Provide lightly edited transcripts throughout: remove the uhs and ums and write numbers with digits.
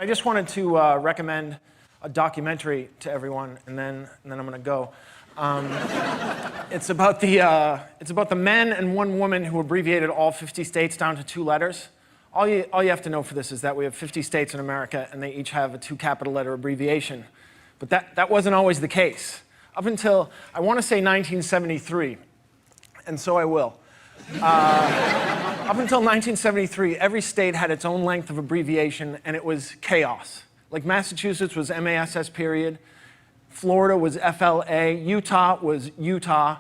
I just wanted to recommend a documentary to everyone, and then I'm going to go. It's about the men and one woman who abbreviated all 50 states down to 2 letters. All you have to know for this is that we have 50 states in America, and they each have a 2 capital letter abbreviation. But that wasn't always the case. Up until, I want to say 1973, and so I will. Up until 1973, every state had its own length of abbreviation, and it was chaos. Like Massachusetts was MASS period, Florida was FLA, Utah was Utah.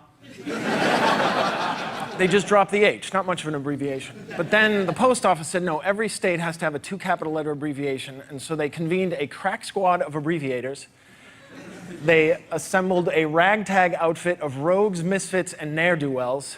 They just dropped the H, not much of an abbreviation. But then the post office said, no, every state has to have a 2 capital letter abbreviation, and so they convened a crack squad of abbreviators. They assembled a ragtag outfit of rogues, misfits, and ne'er-do-wells.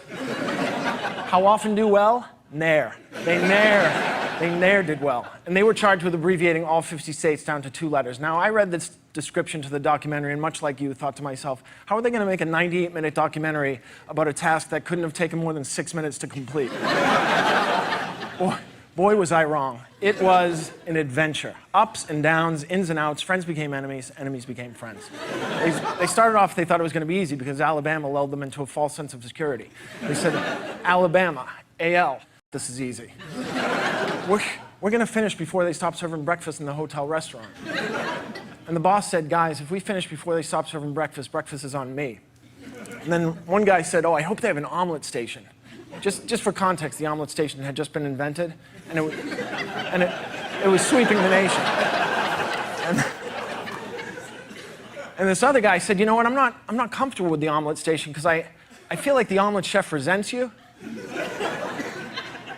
How often do well? Ne'er. They ne'er did well. And they were charged with abbreviating all 50 states down to 2 letters. Now, I read this description to the documentary, and much like you, thought to myself, how are they going to make a 98-minute documentary about a task that couldn't have taken more than 6 minutes to complete? Boy, was I wrong. It was an adventure. Ups and downs, ins and outs, friends became enemies, enemies became friends. They started off, they thought it was going to be easy because Alabama lulled them into a false sense of security. They said, Alabama, AL, this is easy. We're going to finish before they stop serving breakfast in the hotel restaurant. And the boss said, guys, if we finish before they stop serving breakfast, breakfast is on me. And then one guy said, oh, I hope they have an omelet station. Just for context, the omelet station had just been invented, and it was sweeping the nation. And this other guy said, you know what, I'm not comfortable with the omelet station because I feel like the omelet chef resents you.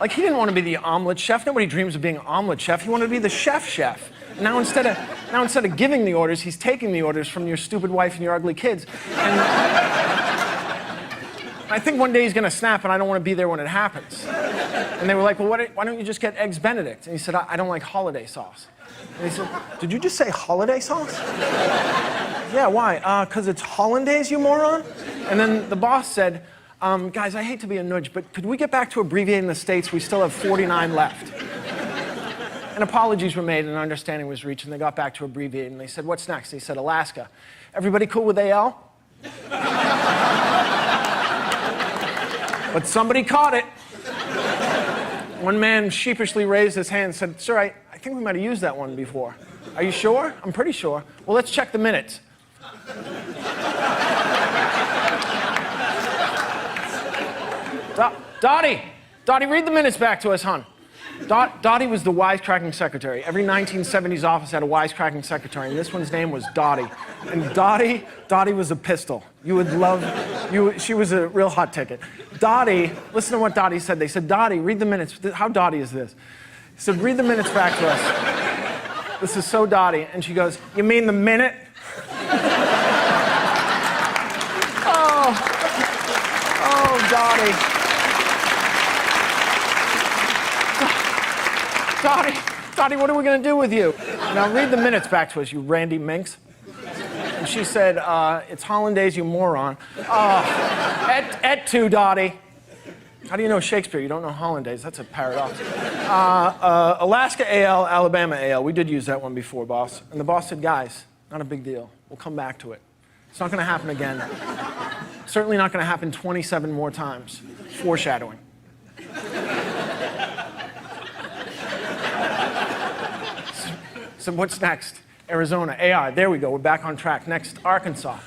Like, he didn't want to be the omelet chef. Nobody dreams of being an omelet chef. He wanted to be the chef. And now instead of giving the orders, he's taking the orders from your stupid wife and your ugly kids. And I think one day he's going to snap, and I don't want to be there when it happens. And they were like, well, why don't you just get Eggs Benedict? And he said, I don't like holiday sauce. And he said, did you just say holiday sauce? Yeah, why? Because it's hollandaise, you moron? And then the boss said, guys, I hate to be a nudge, but could we get back to abbreviating the states? We still have 49 left. And apologies were made, and an understanding was reached, and they got back to abbreviating. They said, what's next? He said, Alaska. Everybody cool with AL? But somebody caught it. One man sheepishly raised his hand and said, sir, I think we might have used that one before. Are you sure? I'm pretty sure. Well, let's check the minutes. Dottie, read the minutes back to us, hon. Dottie was the wisecracking secretary. Every 1970s office had a wisecracking secretary, and this one's name was Dottie. And Dottie was a pistol. You would love, she was a real hot ticket. Dottie, listen to what Dottie said. They said, Dottie, read the minutes. How Dottie is this? He said, read the minutes back to us. This is so Dottie. And she goes, you mean the minute? Oh, Dottie. Dottie, what are we going to do with you? Now read the minutes back to us, you randy minx. And she said, it's hollandaise, you moron. Et tu, Dottie. How do you know Shakespeare? You don't know hollandaise. That's a paradox. Alaska AL, Alabama AL. We did use that one before, boss. And the boss said, guys, not a big deal. We'll come back to it. It's not going to happen again. Certainly not going to happen 27 more times. Foreshadowing. So what's next? Arizona, AI. There we go. We're back on track. Next, Arkansas.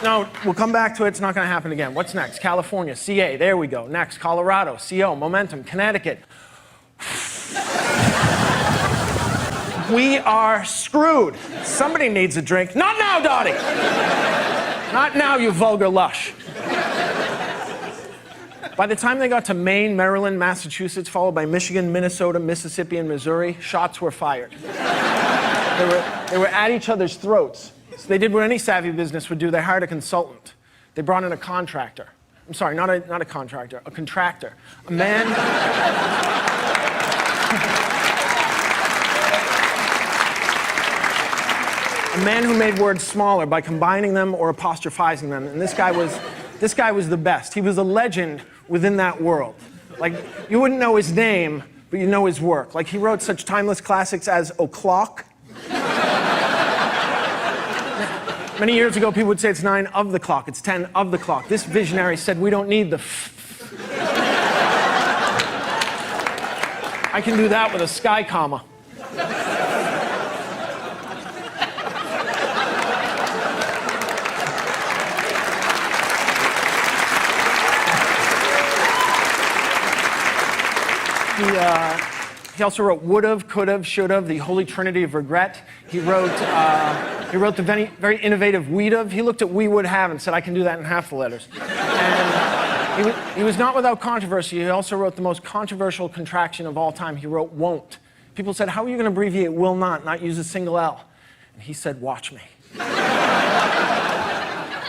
No, we'll come back to it. It's not going to happen again. What's next? California, CA. There we go. Next, Colorado, CO. Momentum. Connecticut. We are screwed. Somebody needs a drink. Not now, Dottie. Not now, you vulgar lush. By the time they got to Maine, Maryland, Massachusetts, followed by Michigan, Minnesota, Mississippi, and Missouri, shots were fired. They were at each other's throats. So they did what any savvy business would do. They hired a consultant. They brought in a contractor. I'm sorry, not a contractor, a contractor. A man... a man who made words smaller by combining them or apostrophizing them. And this guy was the best. He was a legend within that world. Like, you wouldn't know his name, but you know his work. Like, he wrote such timeless classics as O'Clock. Many years ago, people would say it's 9 of the clock, it's 10 of the clock. This visionary said we don't need the I can do that with a sky comma. He also wrote would've, could've, should've, the holy trinity of regret. He wrote the very innovative we'd've. He looked at we would have and said, I can do that in half the letters. And he was not without controversy. He also wrote the most controversial contraction of all time. He wrote won't. People said, how are you going to abbreviate will not use a single L? And he said, watch me.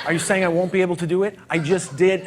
Are you saying I won't be able to do it? I just did.